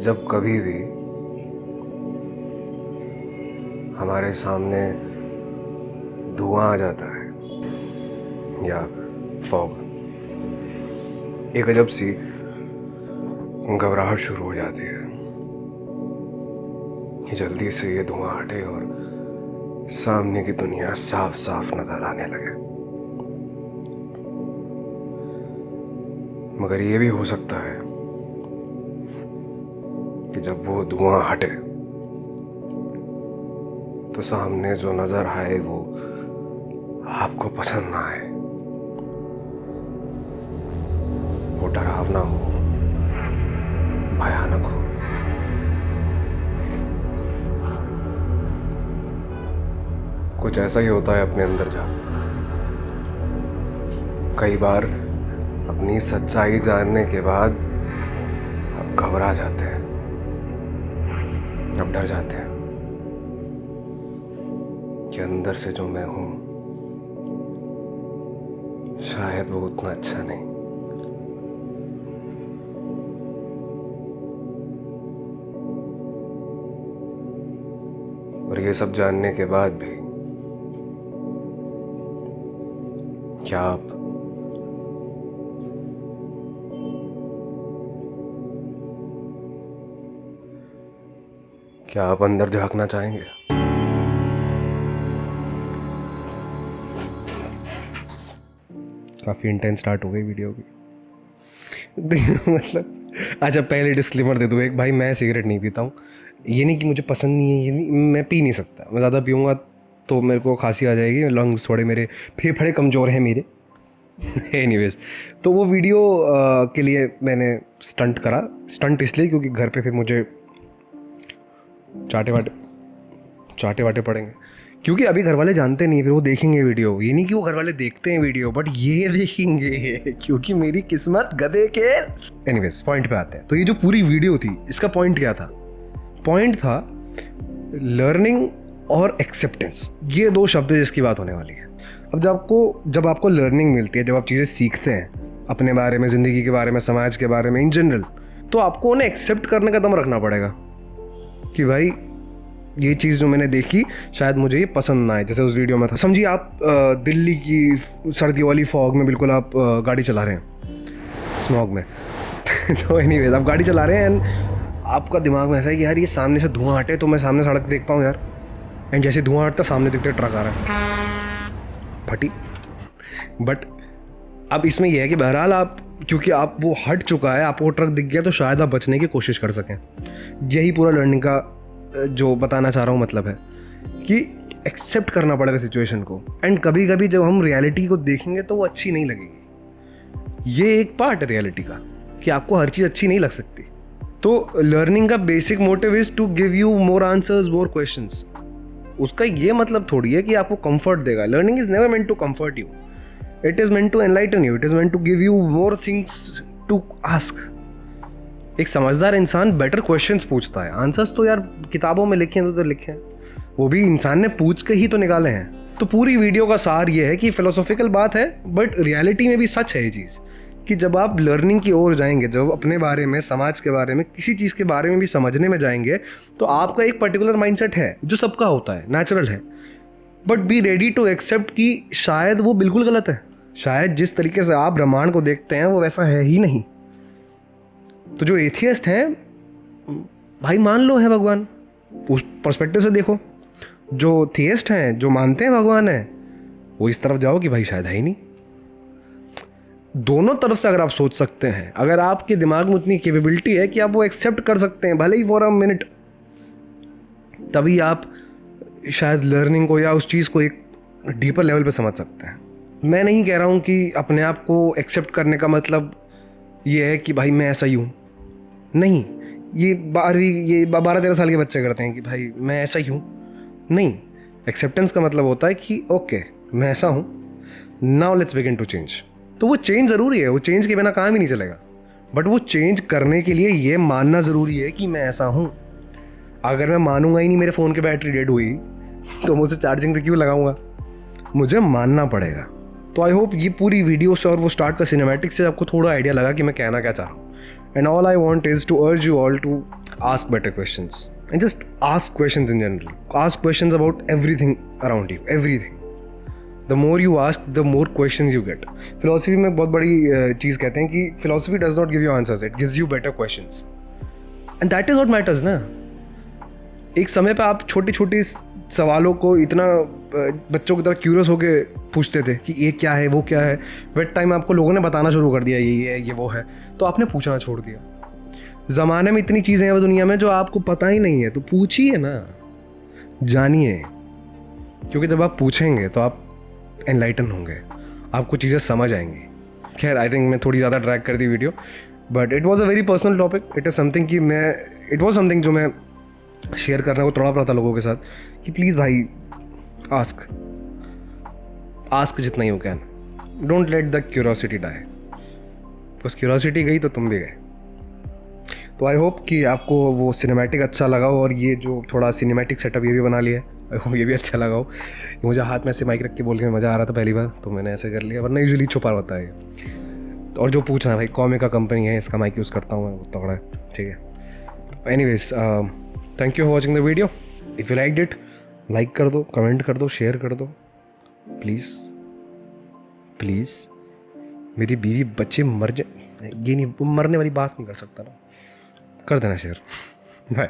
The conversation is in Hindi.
जब कभी भी हमारे सामने धुआं आ जाता है या फॉग, एक अजब सी घबराहट शुरू हो जाती है कि जल्दी से ये धुआं हटे और सामने की दुनिया साफ साफ नजर आने लगे। मगर ये भी हो सकता है कि जब वो धुआं हटे तो सामने जो नजर आए वो आपको पसंद ना आए, वो डरावना हो, भयानक हो। कुछ ऐसा ही होता है अपने अंदर जा। कई बार अपनी सच्चाई जानने के बाद आप घबरा जाते हैं, अब डर जाते हैं कि अंदर से जो मैं हूं शायद वो उतना अच्छा नहीं। और ये सब जानने के बाद भी क्या आप अंदर झांकना चाहेंगे? काफ़ी इंटेंस स्टार्ट हो गई वीडियो की। मतलब अच्छा, पहले डिस्क्लेमर दे दूँ एक, भाई मैं सिगरेट नहीं पीता हूँ। ये नहीं कि मुझे पसंद नहीं है, ये नहीं, मैं पी नहीं सकता। मैं ज़्यादा पीऊँगा तो मेरे को खांसी आ जाएगी, लंग्स थोड़े, मेरे फेफड़े कमज़ोर हैं मेरे। एनीवेज, तो वो वीडियो के लिए मैंने स्टंट करा। स्टंट इसलिए क्योंकि घर पे फिर मुझे चाटे वाटे पड़ेंगे, क्योंकि अभी घर वाले जानते नहीं, फिर वो देखेंगे वीडियो। ये नहीं कि वो घर वाले देखते हैं वीडियो, बट ये देखेंगे क्योंकि मेरी किस्मत गधे के। एनीवेज, पॉइंट पे आते हैं। तो ये जो पूरी वीडियो थी, इसका पॉइंट क्या था? पॉइंट था लर्निंग और एक्सेप्टेंस। ये दो शब्द है जिसकी बात होने वाली है। अब जब आपको लर्निंग मिलती है, जब आप चीज़ें सीखते हैं अपने बारे में, ज़िंदगी के बारे में, समाज के बारे में, इन जनरल, तो आपको उन्हें एक्सेप्ट करने का दम रखना पड़ेगा कि भाई ये चीज़ जो मैंने देखी शायद मुझे ये पसंद ना आए। जैसे उस वीडियो में था, समझिए आप दिल्ली की सर्दियों वाली फॉग में बिल्कुल आप गाड़ी चला रहे हैं, स्मॉग में। तो एनीवेज, आप गाड़ी चला रहे हैं एंड आपका दिमाग में ऐसा है कि यार ये सामने से धुआं हटे तो मैं सामने सड़क देख पाऊँ यार। एंड जैसे धुआं हटता सामने दिखते ट्रक आ रहा है, फटी। बट अब इसमें यह है कि बहरहाल आप, क्योंकि आप वो हट चुका है, आपको ट्रक दिख गया, तो शायद आप बचने की कोशिश कर सकें। यही पूरा लर्निंग का जो बताना चाह रहा हूँ मतलब है कि एक्सेप्ट करना पड़ेगा सिचुएशन को। एंड कभी कभी जब हम रियलिटी को देखेंगे तो वो अच्छी नहीं लगेगी। ये एक पार्ट है रियलिटी का कि आपको हर चीज़ अच्छी नहीं लग सकती। तो लर्निंग का basic motive is to give you more answers, more questions. उसका ये मतलब थोड़ी है कि आपको कंफर्ट देगा। Learning is never meant to comfort you, it is meant to enlighten you, it is meant to give you more things to ask. एक समझदार इंसान बेटर क्वेश्चंस पूछता है। आंसर्स तो यार किताबों में लिखे हैं तो लिखे हैं, वो भी इंसान ने पूछ के ही तो निकाले हैं। तो पूरी वीडियो का सार ये है कि फिलोसॉफिकल बात है, बट रियलिटी में भी सच है ये चीज़ कि जब आप लर्निंग की ओर जाएंगे, जब अपने बारे में, समाज के बारे में, किसी चीज़ के बारे में भी समझने में जाएंगे, तो आपका एक पर्टिकुलर माइंडसेट है जो सबका होता है, नेचुरल है। But be ready to accept कि शायद वो बिल्कुल गलत है। शायद जिस तरीके से आप ब्रह्मांड को देखते हैं वो वैसा है ही नहीं। तो जो एथियस्ट हैं, भाई मान लो है भगवान, उस पर्सपेक्टिव से देखो। जो थियस्ट हैं, जो मानते हैं भगवान है, वो इस तरफ जाओ कि भाई शायद है ही नहीं। दोनों तरफ से अगर आप सोच सकते हैं, अगर आपके दिमाग में उतनी कैपेबिलिटी है कि आप वो एक्सेप्ट कर सकते हैं भले ही फॉर अ मिनट, तभी आप शायद लर्निंग को या उस चीज़ को एक डीपर लेवल पे समझ सकते हैं। मैं नहीं कह रहा हूँ कि अपने आप को एक्सेप्ट करने का मतलब ये है कि भाई मैं ऐसा ही हूँ। नहीं, ये 12-13 साल के बच्चे करते हैं कि भाई मैं ऐसा ही हूँ। नहीं, एक्सेप्टेंस का मतलब होता है कि ओके मैं ऐसा हूँ, now let's begin to change. तो वो चेंज ज़रूरी है, वो चेंज के बिना काम ही नहीं चलेगा। बट वो चेंज करने के लिए ये मानना ज़रूरी है कि मैं ऐसा हूँ। अगर मैं मानूंगा ही नहीं, मेरे फ़ोन की बैटरी डेड हुई, तो मुझे चार्जिंग पे क्यों लगाऊंगा? मुझे मानना पड़ेगा। तो आई होप ये पूरी वीडियो से और वो स्टार्ट का सिनेमैटिक से आपको थोड़ा आइडिया लगा कि मैं कहना क्या चाह रहा हूँ। And all I want is to urge you all to ask better questions and just ask questions in general. Ask questions about everything around you, everything. The more you ask, the more questions you get. Philosophy में बहुत बड़ी चीज़ कहते हैं कि philosophy does not give you answers, it gives you better questions. And that is what matters ना. एक समय पे आप छोटी छोटी सवालों को इतना बच्चों की तरह क्यूरियस होके पूछते थे कि ये क्या है, वो क्या है. विद टाइम आपको लोगों ने बताना शुरू कर दिया ये है, ये वो है, तो आपने पूछना छोड़ दिया. ज़माने में इतनी चीज़ें हैं दुनिया में जो आपको पता ही नहीं है, तो पूछिए ना, जानिए. क्योंकि जब आप पूछेंगे तो आप एनलाइटन होंगे, आपको चीज़ें समझ आएंगी. खैर, आई थिंक मैं थोड़ी ज़्यादा ड्रैग कर दी video, but it was a very personal topic. It is something कि इट वॉज समथिंग जो मैं शेयर करने को तोड़ा पड़ा था लोगों के साथ कि प्लीज़ भाई आस्क जितना ही हो can. Don't let the curiosity die. Because curiosity गई तो तुम भी गए. तो आई होप कि आपको वो सिनेमैटिक अच्छा लगा हो, और ये जो थोड़ा सिनेमैटिक सेटअप ये भी बना लिया है, आई होप ये भी अच्छा लगा हो. मुझे हाथ में से माइक रख के बोल के मज़ा आ रहा था पहली बार, तो मैंने ऐसे कर लिया, वरना यूजुअली छुपा होता है. और जो पूछना है भाई, कॉमिका कंपनी है, इसका माइक यूज़ करता हूँ मैं, वो तगड़ा है. ठीक है. Anyways, thank you for watching the video. If you like it, like कर दो, कमेंट कर दो, शेयर कर दो प्लीज़. प्लीज़. मेरी बीवी बच्चे मर जाए, ये नहीं, मरने वाली बात नहीं कर सकता ना. कर देना शेयर. बाय.